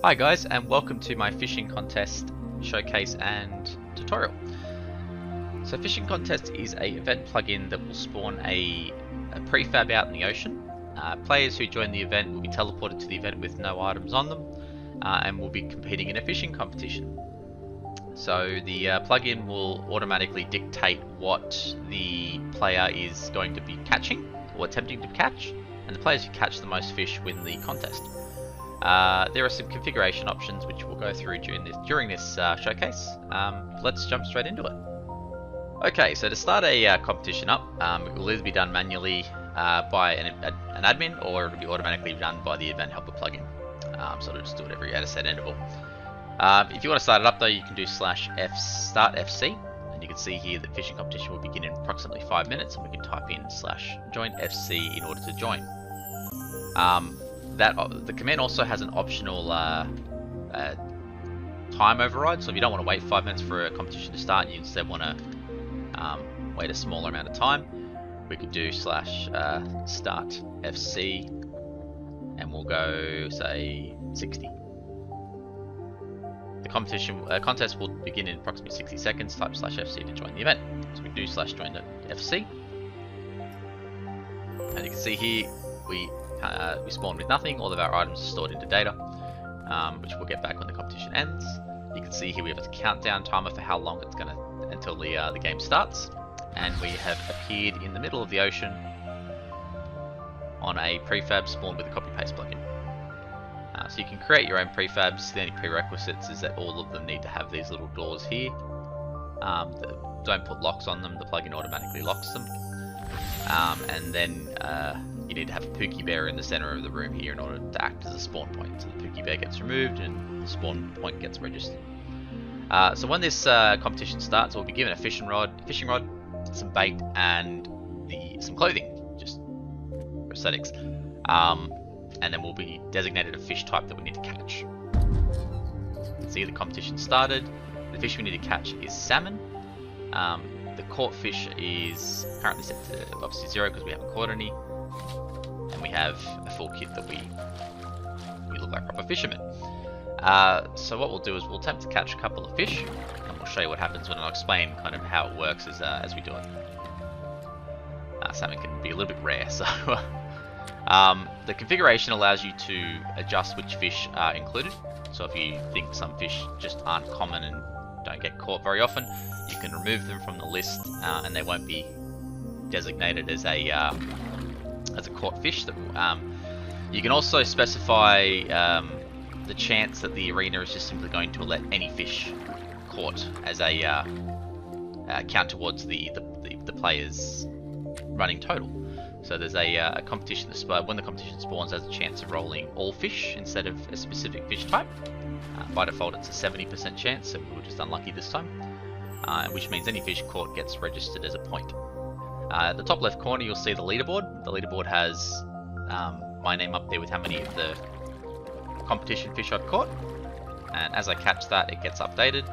Hi guys, and welcome to my fishing contest showcase and tutorial. So fishing contest is a event plugin that will spawn a prefab out in the ocean. Players who join the event will be teleported to the event with no items on them, and will be competing in a fishing competition. So the plugin will automatically dictate what the player is going to be catching or attempting to catch, and the players who catch the most fish win the contest. There are some configuration options which we'll go through during this showcase. Let's jump straight into it. Okay, so to start a competition up, it will either be done manually by an admin, or it'll be automatically done by the Event Helper plugin. So it'll just do it at a set interval. If you want to start it up though, you can do /start FC, and you can see here that fishing competition will begin in approximately 5 minutes, and we can type in /join FC in order to join. The command also has an optional time override, so if you don't want to wait 5 minutes for a competition to start, and you instead want to wait a smaller amount of time, we could do /start FC, and we'll go say 60. The contest will begin in approximately 60 seconds. Type /FC to join the event. So we do /join FC, and you can see here we spawn with nothing. All of our items are stored into data, which we'll get back when the competition ends. You can see here we have a countdown timer for how long it's gonna until the game starts, and we have appeared in the middle of the ocean on a prefab spawned with a copy paste plugin. So you can create your own prefabs. The only prerequisites is that all of them need to have these little doors here. Don't put locks on them, the plugin automatically locks them. And then you need to have a Pookie Bear in the center of the room here in order to act as a spawn point. So the Pookie Bear gets removed and the spawn point gets registered. So when this competition starts, we'll be given a fishing rod, some bait, and some clothing, just for aesthetics. And then we'll be designated a fish type that we need to catch. See, the competition started. The fish we need to catch is salmon. The caught fish is currently set to obviously 0 because we haven't caught any. And we have a full kit that we look like proper fishermen. So what we'll do is we'll attempt to catch a couple of fish, and we'll show you what happens when I'll explain kind of how it works as we do it. Salmon can be a little bit rare, so the configuration allows you to adjust which fish are included. So if you think some fish just aren't common and don't get caught very often, you can remove them from the list, and they won't be designated as a caught fish. You can also specify the chance that the arena is just simply going to let any fish caught as a count towards the player's running total. So there's a competition when the competition spawns, has a chance of rolling all fish instead of a specific fish type. By default it's a 70% chance, so we were just unlucky this time, which means any fish caught gets registered as a point. At the top left corner you'll see the leaderboard. The leaderboard has my name up there with how many of the competition fish I've caught, and as I catch that it gets updated,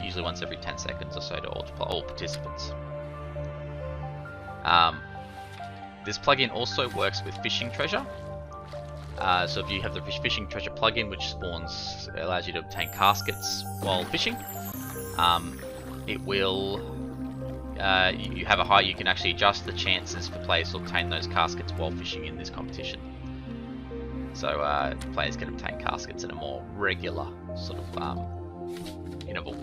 usually once every 10 seconds or so to all participants. This plugin also works with fishing treasure. So if you have the fishing treasure plugin, which allows you to obtain caskets while fishing, it will you can actually adjust the chances for players to obtain those caskets while fishing in this competition. So players can obtain caskets in a more regular sort of interval.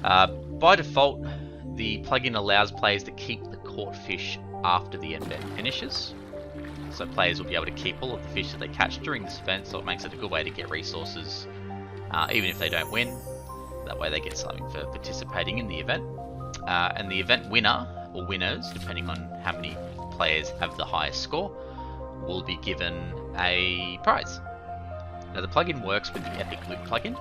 By default, the plugin allows players to keep the caught fish after the event finishes. So players will be able to keep all of the fish that they catch during this event, so it makes it a good way to get resources, even if they don't win. That way they get something for participating in the event. And the event winner, or winners, depending on how many players have the highest score, will be given a prize. Now the plugin works with the Epic Loot plugin.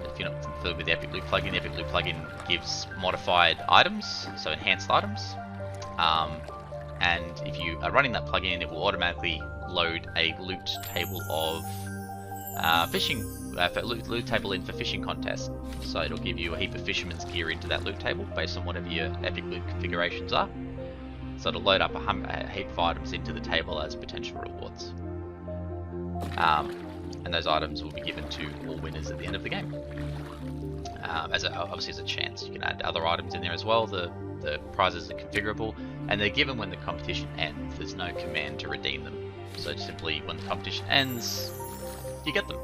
If you're not familiar with the Epic Loot plugin gives modified items, so enhanced items. And if you are running that plugin, it will automatically load a loot table of loot table in for fishing contest. So it'll give you a heap of fisherman's gear into that loot table based on whatever your Epic Loot configurations are. So it'll load up a heap of items into the table as potential rewards. and those items will be given to all winners at the end of the game. Obviously as a chance. You can add other items in there as well. The prizes are configurable, and they're given when the competition ends. There's no command to redeem them. So simply when the competition ends, you get them.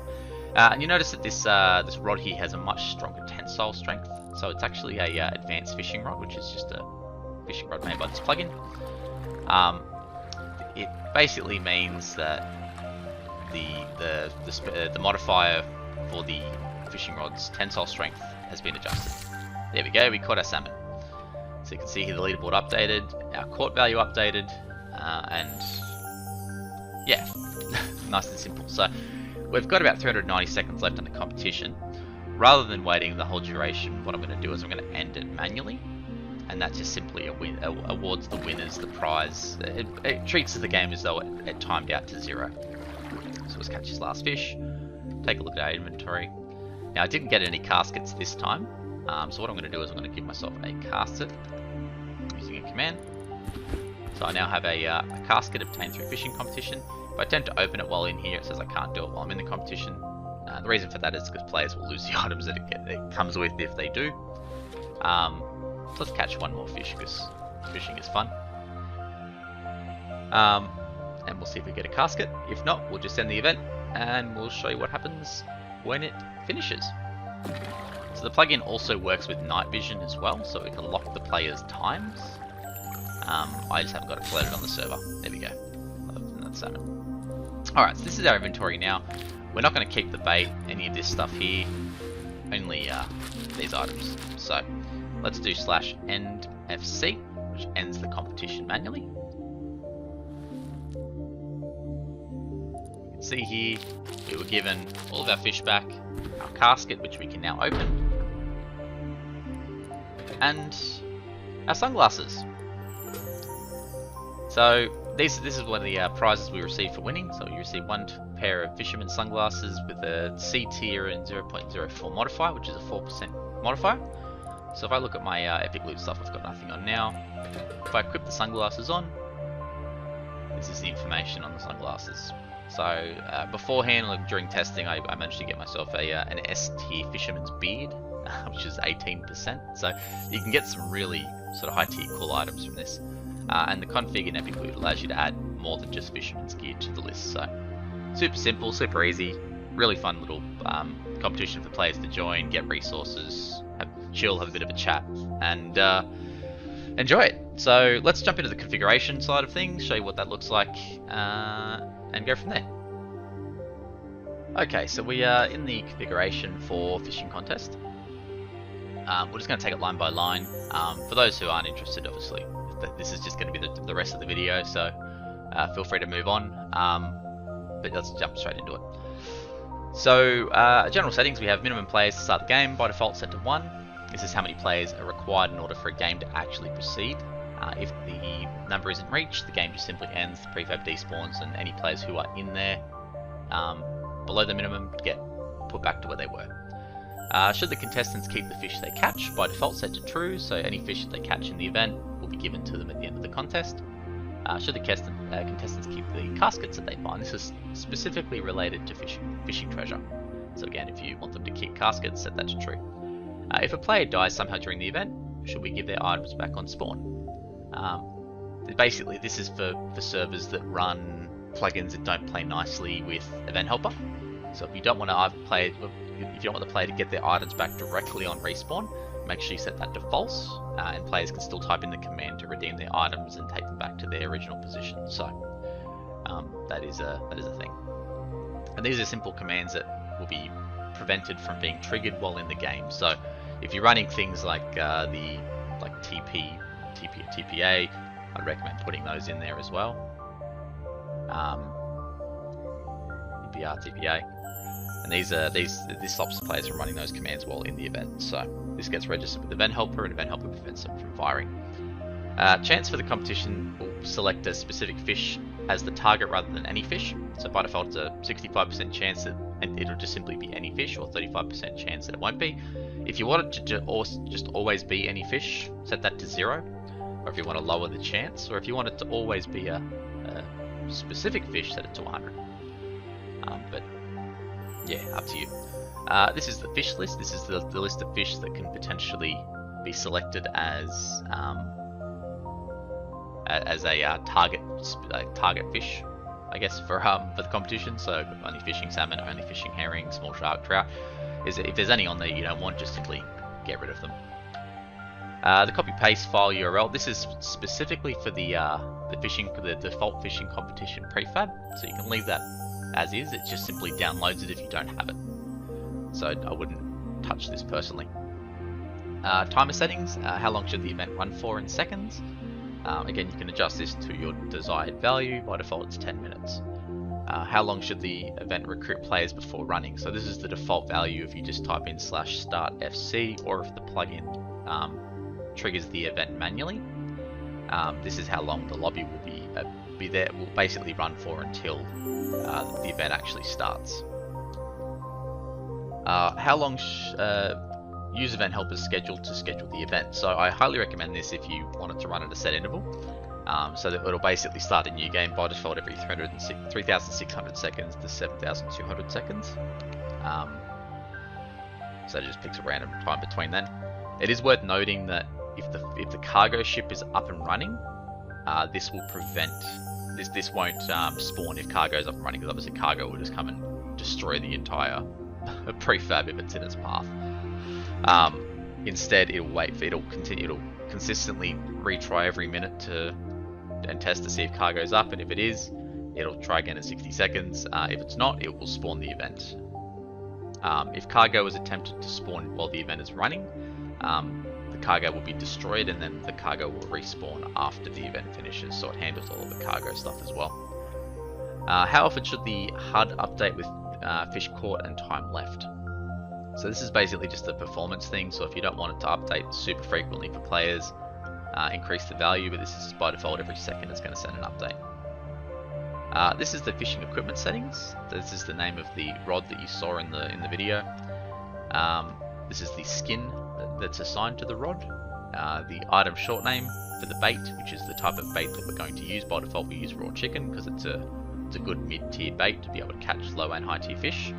And you notice that this rod here has a much stronger tensile strength. So it's actually a advanced fishing rod, which is just a fishing rod made by this plugin. It basically means that the modifier for the fishing rod's tensile strength has been adjusted. There we go, we caught our salmon. So you can see here the leaderboard updated, our caught value updated, and yeah, nice and simple. So we've got about 390 seconds left in the competition. Rather than waiting the whole duration, what I'm going to do is I'm going to end it manually, and that just simply awards the winners the prize. It treats the game as though it timed out to 0. So let's catch this last fish, take a look at our inventory. Now I didn't get any caskets this time, so what I'm going to do is I'm going to give myself a casket using a command. So I now have a casket obtained through fishing competition. If I attempt to open it while in here, it says I can't do it while I'm in the competition. The reason for that is because players will lose the items that it comes with if they do. So let's catch one more fish because fishing is fun. And we'll see if we get a casket. If not, we'll just end the event and we'll show you what happens when it finishes. So the plugin also works with night vision as well, so it can lock the player's times. I just haven't got it floated on the server. There we go. Other than that salmon. Alright, so this is our inventory now. We're not going to keep the bait, any of this stuff here, only these items. So let's do /end FC, which ends the competition manually. You can see here we were given all of our fish back, our casket, which we can now open, and our sunglasses. So this is one of the prizes we received for winning. So you receive one pair of fisherman's sunglasses with a C tier and 0.04 modifier, which is a 4% modifier. So if I look at my Epic Loot stuff, I've got nothing on now. If I equip the sunglasses on, this is the information on the sunglasses. So beforehand, like during testing, I managed to get myself an S tier fisherman's beard, which is 18%. So you can get some really sort of high tier cool items from this. And the config in Epic Loot allows you to add more than just fisherman's gear to the list. So super simple, super easy, really fun little competition for players to join, get resources, chill, have a bit of a chat, and enjoy it. So let's jump into the configuration side of things, show you what that looks like, and go from there. Okay, so we are in the configuration for fishing contest. We're just going to take it line by line. For those who aren't interested, obviously, this is just going to be the rest of the video, so feel free to move on. But let's jump straight into it. So, general settings, we have minimum players to start the game, by default set to 1. This is how many players are required in order for a game to actually proceed. If the number isn't reached, the game just simply ends, the prefab despawns, and any players who are in there below the minimum get put back to where they were. Should the contestants keep the fish they catch, by default set to true, so any fish that they catch in the event will be given to them at the end of the contest. Should the contestants keep the caskets that they find, this is specifically related to fishing treasure. So again, if you want them to keep caskets, set that to true. If a player dies somehow during the event, should we give their items back on spawn? Basically, this is for servers that run plugins that don't play nicely with Event Helper. So if you don't want the player to get their items back directly on respawn, make sure you set that to false, and players can still type in the command to redeem their items and take them back to their original position. So that is a thing. And these are simple commands that will be prevented from being triggered while in the game. So if you're running things like TP, TPA, I'd recommend putting those in there as well. EPR, TPA. And this stops the players from running those commands while in the event. So this gets registered with Event Helper, and Event Helper prevents them from firing. Chance for the competition will select a specific fish as the target rather than any fish. So by default, it's a 65% chance that it'll just simply be any fish, or 35% chance that it won't be. If you want it to just always be any fish, set that to 0. Or if you want to lower the chance, or if you want it to always be a specific fish, set it to 100. But yeah, up to you. This is the fish list. This is the list of fish that can potentially be selected as a target fish, I guess, for the competition. So only fishing salmon, only fishing herring, small shark, trout. If there's any on there you don't want, just simply get rid of them. The copy paste file URL. This is specifically for the default fishing competition prefab, so you can leave that as is. It just simply downloads it if you don't have it. So I wouldn't touch this personally. Timer settings. How long should the event run for in seconds? Again, you can adjust this to your desired value. By default, it's 10 minutes. How long should the event recruit players before running? So this is the default value if you just type in /startfc, or if the plugin triggers the event manually. This is how long the lobby will be there. Will basically run for until the event actually starts. How long use event helpers scheduled to schedule the event. So I highly recommend this if you wanted to run at a set interval. So that it'll basically start a new game by default every 3,600 seconds to 7,200 seconds. So it just picks a random time between then. It is worth noting that if the cargo ship is up and running, this will prevent this won't spawn if cargo is up and running, because obviously cargo will just come and destroy the entire prefab if it's in its path. Instead, it'll consistently retry every minute and test to see if cargo's up, and if it is, it'll try again in 60 seconds. If it's not, it will spawn the event. If cargo is attempted to spawn while the event is running, the cargo will be destroyed, and then the cargo will respawn after the event finishes, so it handles all of the cargo stuff as well. How often should the HUD update with fish caught and time left? So this is basically just a performance thing, so if you don't want it to update super frequently for players, increase the value, but this is by default every second it's going to send an update. This is the fishing equipment settings. This is the name of the rod that you saw in the video. This is the skin that's assigned to the rod. The item short name for the bait, which is the type of bait that we're going to use. By default we use raw chicken because it's a good mid-tier bait to be able to catch low and high tier fish.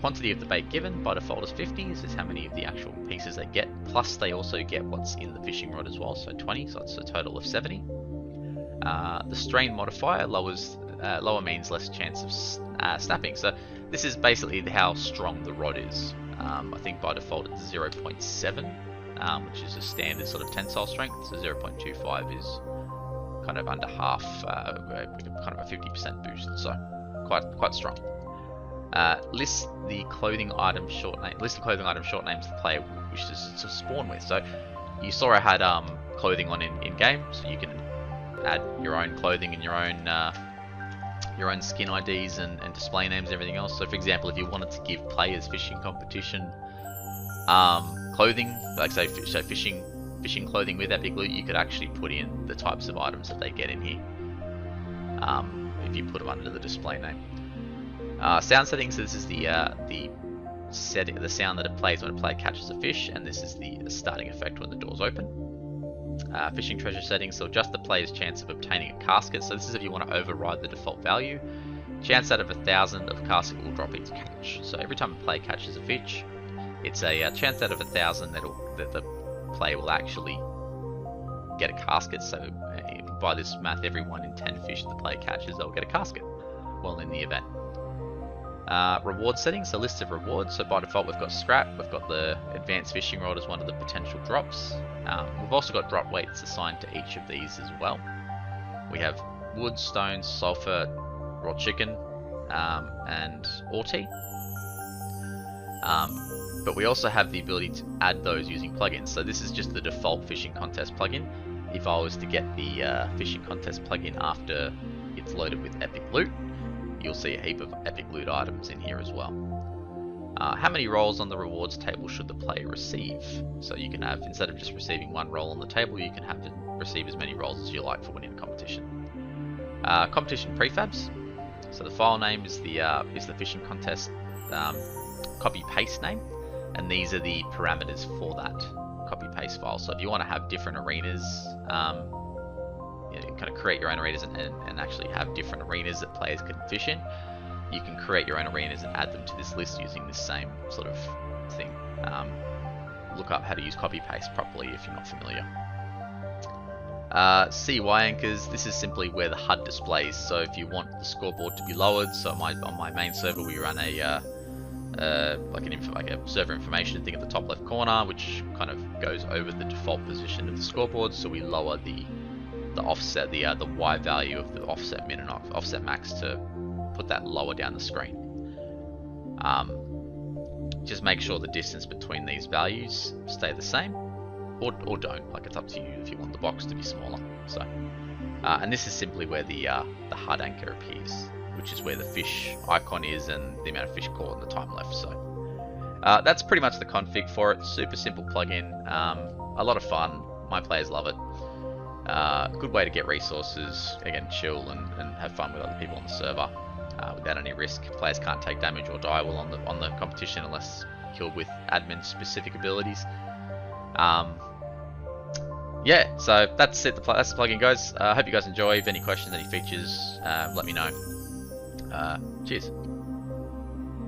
Quantity of the bait given by default is 50. This is how many of the actual pieces they get, plus they also get what's in the fishing rod as well, so 20, so it's a total of 70. The strain modifier lower means less chance of snapping, so this is basically how strong the rod is. I think by default it's 0.7, which is a standard sort of tensile strength, so 0.25 is kind of under half, kind of a 50% boost, so quite strong. List the clothing item short names the player wishes to spawn with. So you saw I had clothing on in game, so you can add your own clothing and your own skin IDs and display names and everything else. So for example, if you wanted to give players fishing competition clothing, like say fishing clothing with Epic Loot, you could actually put in the types of items that they get in here if you put them under the display name. Sound settings. So this is the sound that it plays when a player catches a fish, and this is the starting effect when the doors open. Fishing treasure settings. So adjust the player's chance of obtaining a casket. So this is if you want to override the default value. Chance out of 1,000 of a casket will drop its catch. So every time a player catches a fish, it's a chance out of 1,000 that the player will actually get a casket. So by this math, every 1 in 10 fish the player catches, they'll get a casket while in the event. Reward settings, so list of rewards. So by default we've got scrap, we've got the advanced fishing rod as one of the potential drops. We've also got drop weights assigned to each of these as well. We have wood, stone, sulfur, raw chicken, and orty. But we also have the ability to add those using plugins. So this is just the default fishing contest plugin. If I was to get the fishing contest plugin after it's loaded with Epic Loot, you'll see a heap of Epic Loot items in here as well. How many rolls on the rewards table should the player receive? So you can have, instead of just receiving 1 roll on the table, you can have to receive as many rolls as you like for winning a competition. Competition prefabs. So the file name is the fishing contest copy paste name, and these are the parameters for that copy paste file. So if you want to have different arenas, you kind of create your own arenas and actually have different arenas that players can fish in, you can create your own arenas and add them to this list using this same sort of thing. Look up how to use copy paste properly if you're not familiar. CY anchors, this is simply where the HUD displays. So if you want the scoreboard to be lowered, so on my main server we run a like a server information thing at the top left corner, which kind of goes over the default position of the scoreboard. So we lower the offset, the Y value of the offset min and offset max to put that lower down the screen. Just make sure the distance between these values stay the same, or don't. Like, it's up to you if you want the box to be smaller. So, and this is simply where the HUD anchor appears, which is where the fish icon is and the amount of fish caught and the time left. So that's pretty much the config for it. Super simple plugin, a lot of fun. My players love it. Good way to get resources, again, chill and have fun with other people on the server without any risk. Players can't take damage or die while on the competition unless killed with admin specific abilities. Yeah, so that's it. That's the plugin, guys. I hope you guys enjoy. If any questions, any features, let me know. Cheers.